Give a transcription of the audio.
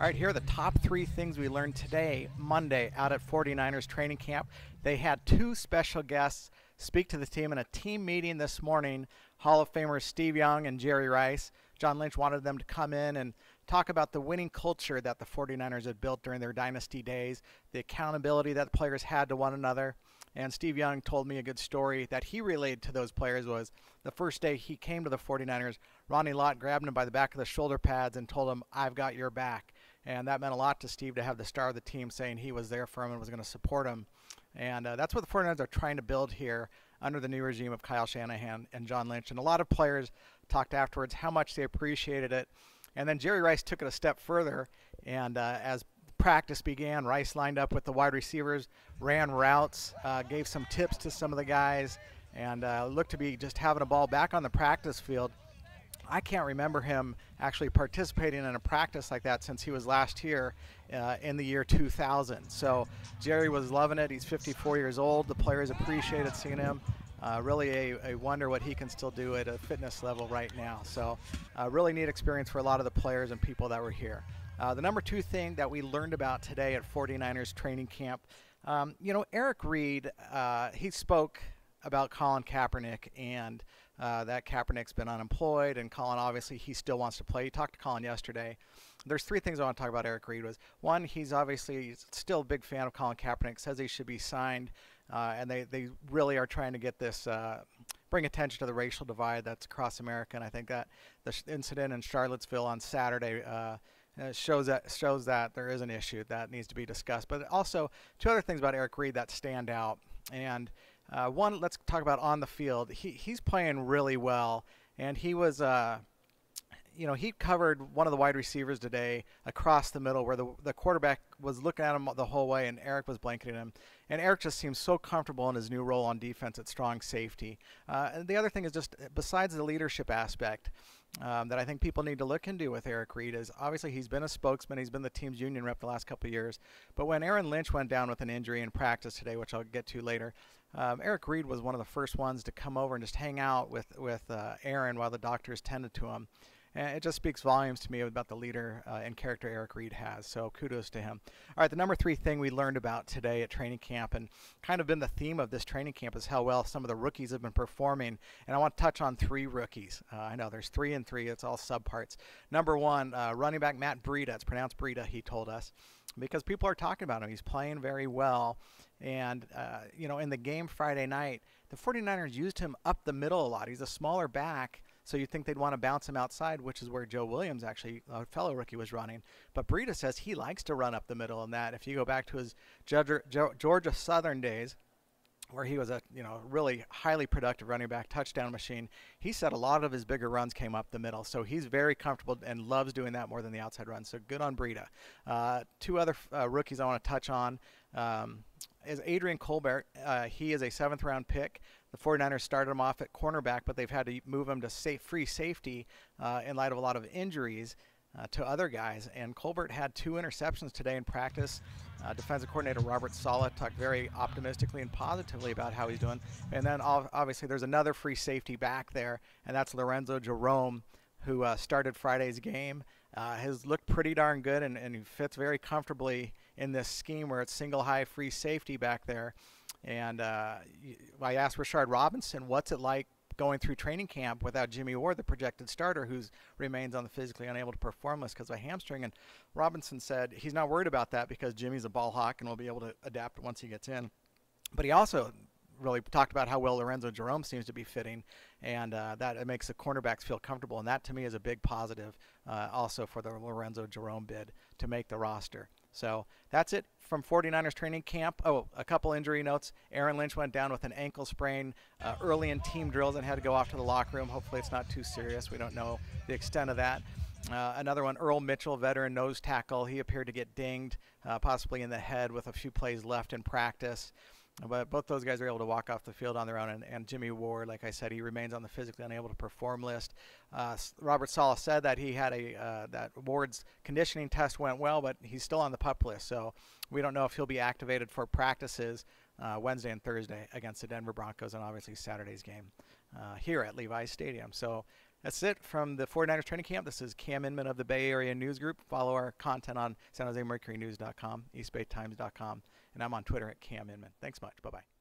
All right, here are the top 3 things we learned today, Monday, out at 49ers training camp. They had 2 special guests speak to the team in a team meeting this morning, Hall of Famers Steve Young and Jerry Rice. John Lynch wanted them to come in and talk about the winning culture that the 49ers had built during their dynasty days, the accountability that the players had to one another. And Steve Young told me a good story that he relayed to those players was the first day he came to the 49ers, Ronnie Lott grabbed him by the back of the shoulder pads and told him, "I've got your back." And that meant a lot to Steve to have the star of the team saying he was there for him and was going to support him. And that's what the 49ers are trying to build here under the new regime of Kyle Shanahan and John Lynch. And a lot of players talked afterwards how much they appreciated it. And then Jerry Rice took it a step further. And as practice began, Rice lined up with the wide receivers, ran routes, gave some tips to some of the guys, and looked to be just having a ball back on the practice field. I can't remember him actually participating in a practice like that since he was last here in the year 2000. So Jerry was loving it. He's 54 years old. The players appreciated seeing him. Really a wonder what he can still do at a fitness level right now. So really neat experience for a lot of the players and people that were here. The number 2 thing that we learned about today at 49ers training camp, Eric Reid, he spoke about Colin Kaepernick and that Kaepernick's been unemployed, and Colin, obviously, he still wants to play. He talked to Colin yesterday. There's 3 things I want to talk about Eric Reid. Was one, he's obviously still a big fan of Colin Kaepernick, says he should be signed, and they really are trying to get this, bring attention to the racial divide that's across America, and I think that the incident in Charlottesville on Saturday shows that there is an issue that needs to be discussed. But also 2 other things about Eric Reid that stand out. And one, let's talk about on the field. He's playing really well, and he was, he covered one of the wide receivers today across the middle where the quarterback was looking at him the whole way, and Eric was blanketing him. And Eric just seems so comfortable in his new role on defense at strong safety. And the other thing is just besides the leadership aspect that I think people need to look into with Eric Reid is obviously he's been a spokesman. He's been the team's union rep the last couple of years. But when Aaron Lynch went down with an injury in practice today, which I'll get to later, Eric Reid was one of the first ones to come over and just hang out with Aaron while the doctors tended to him. And it just speaks volumes to me about the leader and character Eric Reid has. So kudos to him. All right, the number 3 thing we learned about today at training camp, and kind of been the theme of this training camp, is how well some of the rookies have been performing. And I want to touch on 3 rookies. I know there's 3 and 3. It's all subparts. Number 1, running back Matt Breida. It's pronounced Breida, he told us, because people are talking about him. He's playing very well. And, in the game Friday night, the 49ers used him up the middle a lot. He's a smaller back, so you'd think they'd want to bounce him outside, which is where Joe Williams, actually, a fellow rookie, was running. But Breida says he likes to run up the middle, and that if you go back to his Georgia Southern days, where he was a really highly productive running back, touchdown machine, he said a lot of his bigger runs came up the middle. So he's very comfortable and loves doing that more than the outside runs. So good on Breida. 2 other rookies I want to touch on is Adrian Colbert. He is a 7th-round pick. The 49ers started him off at cornerback, but they've had to move him to free safety in light of a lot of injuries to other guys. And Colbert had 2 interceptions today in practice. Defensive coordinator Robert Saleh talked very optimistically and positively about how he's doing. And then obviously there's another free safety back there, and that's Lorenzo Jerome, who started Friday's game. Has looked pretty darn good, and he fits very comfortably in this scheme where it's single high free safety back there. And I asked Rashard Robinson, what's it like going through training camp without Jimmie Ward, the projected starter, who remains on the physically unable to perform list because of a hamstring. And Robinson said he's not worried about that because Jimmy's a ball hawk and will be able to adapt once he gets in. But he also really talked about how well Lorenzo Jerome seems to be fitting, and that it makes the cornerbacks feel comfortable. And that, to me, is a big positive also for the Lorenzo Jerome bid to make the roster. So that's it from 49ers training camp. Oh, a couple injury notes. Aaron Lynch went down with an ankle sprain early in team drills and had to go off to the locker room. Hopefully it's not too serious. We don't know the extent of that. Another one, Earl Mitchell, veteran nose tackle. He appeared to get dinged, possibly in the head with a few plays left in practice. But both those guys are able to walk off the field on their own. And Jimmie Ward, like I said, he remains on the physically unable to perform list. Robert Saleh said that he had that Ward's conditioning test went well, but he's still on the PUP list. So we don't know if he'll be activated for practices Wednesday and Thursday against the Denver Broncos, and obviously Saturday's game here at Levi's Stadium. So That's it from the 49ers training camp. This is Cam Inman of the Bay Area News Group. Follow our content on SanJoseMercuryNews.com, EastBayTimes.com, and I'm on Twitter at Cam Inman. Thanks much. Bye-bye.